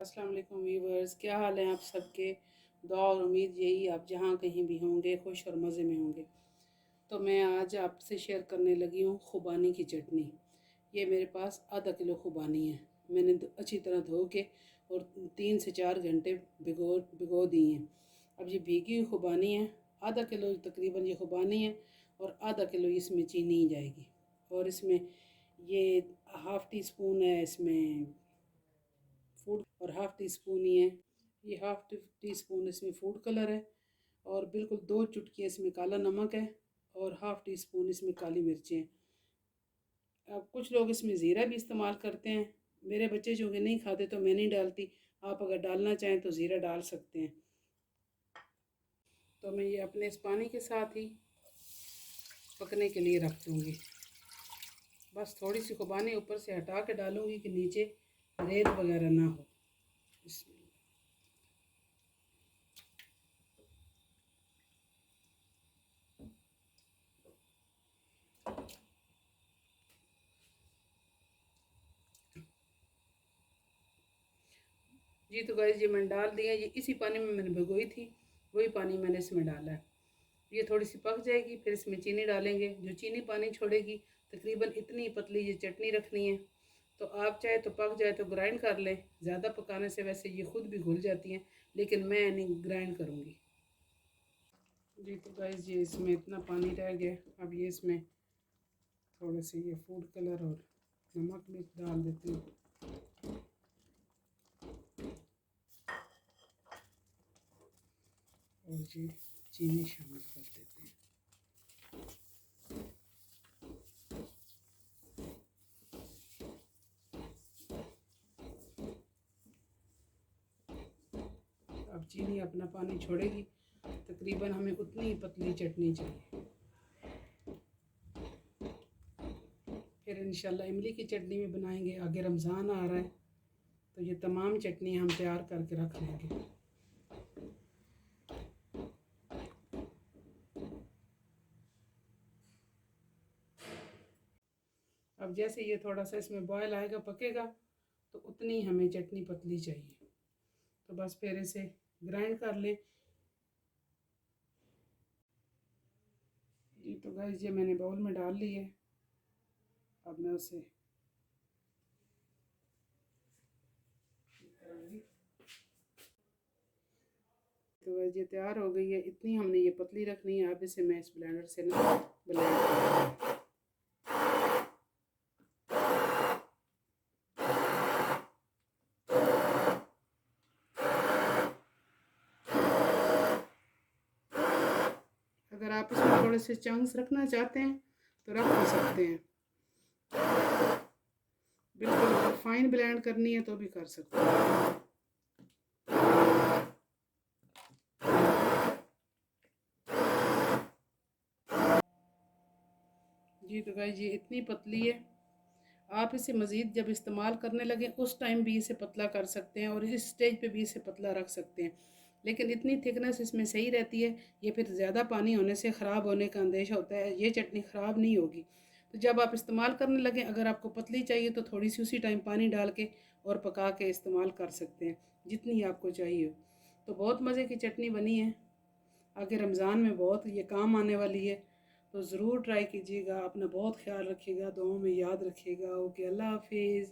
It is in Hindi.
अस्सलाम वालेकुम व्यूवर्स, क्या हाल है आप सबके। दुआ और उम्मीद यही आप जहाँ कहीं भी होंगे खुश और मज़े में होंगे। तो मैं आज आपसे शेयर करने लगी हूँ खुबानी की चटनी। ये मेरे पास आधा किलो खुबानी है। मैंने अच्छी तरह धो के और 3 से 4 घंटे भिगो भिगो दी हैं। अब ये भीगी हुई खुबानी है, आधा किलो तकरीबन ये खुबानी है और आधा किलो इसमें चीनी जाएगी। और इसमें ये हाफ़ टी स्पून है इसमें फूड और हाफ़ टी स्पून ही है, ये हाफ़ टी स्पून इसमें फूड कलर है और बिल्कुल 2 चुटकी इसमें काला नमक है और हाफ़ टी स्पून इसमें काली मिर्चें हैं। अब कुछ लोग इसमें ज़ीरा भी इस्तेमाल करते हैं। मेरे बच्चे जो कि नहीं खाते तो मैं नहीं डालती। आप अगर डालना चाहें तो ज़ीरा डाल सकते हैं। तो मैं ये अपने इस पानी के साथ ही पकने के लिए रख दूँगी। बस थोड़ी सी खुबानी ऊपर से हटा के डालूँगी कि नीचे रेत वगैरह ना हो। जी तो गाइस, ये मैंने डाल दिया। ये इसी पानी में मैंने भिगोई थी, वही पानी मैंने इसमें डाला है। ये थोड़ी सी पक जाएगी, फिर इसमें चीनी डालेंगे। जो चीनी पानी छोड़ेगी, तकरीबन इतनी पतली ये चटनी रखनी है। तो आप चाहे तो पक जाए तो ग्राइंड कर लें। ज़्यादा पकाने से वैसे ये खुद भी घुल जाती हैं, लेकिन मैं नहीं ग्राइंड करूँगी। जी तो गाइस, ये इसमें इतना पानी रह गया। अब ये इसमें थोड़े से ये फूड कलर और नमक भी डाल देती हूँ और ये चीनी शामिल कर देते हैं। अब चीनी अपना पानी छोड़ेगी। तकरीबन हमें उतनी ही पतली चटनी चाहिए। फिर इंशाल्लाह इमली की चटनी भी बनाएंगे। आगे रमज़ान आ रहा है तो ये तमाम चटनी हम तैयार करके रख लेंगे। अब जैसे ये थोड़ा सा इसमें बॉयल आएगा, पकेगा, तो उतनी हमें चटनी पतली चाहिए। तो बस फिर इसे ग्राइंड कर लें। ये तो गाइस, ये मैंने बाउल में डाल ली है। अब मैं उसे तो गाइस ये तैयार हो गई है। इतनी हमने ये पतली रखनी है। अब इसे मैं इस ब्लेंडर से ना ब्लेंड करूँगी। अगर आप इसमें थोड़े से चंक्स रखना चाहते हैं तो रख भी सकते हैं। बिल्कुल फाइन ब्लेंड करनी है तो भी कर सकते हैं। जी तो गाइस, ये इतनी पतली है। आप इसे मज़ीद जब इस्तेमाल करने लगें उस टाइम भी इसे पतला कर सकते हैं और इस स्टेज पे भी इसे पतला रख सकते हैं, लेकिन इतनी थिकनेस इसमें सही रहती है। ये फिर ज़्यादा पानी होने से ख़राब होने का अंदेशा होता है। ये चटनी ख़राब नहीं होगी। तो जब आप इस्तेमाल करने लगें, अगर आपको पतली चाहिए तो थोड़ी सी उसी टाइम पानी डाल के और पका के इस्तेमाल कर सकते हैं, जितनी आपको चाहिए हो। तो बहुत मज़े की चटनी बनी है। आगे रमज़ान में बहुत ये काम आने वाली है। तो ज़रूर ट्राई कीजिएगा। अपना बहुत ख्याल रखिएगा, दुआओं में याद रखिएगा। ओके, अल्लाह हाफिज़।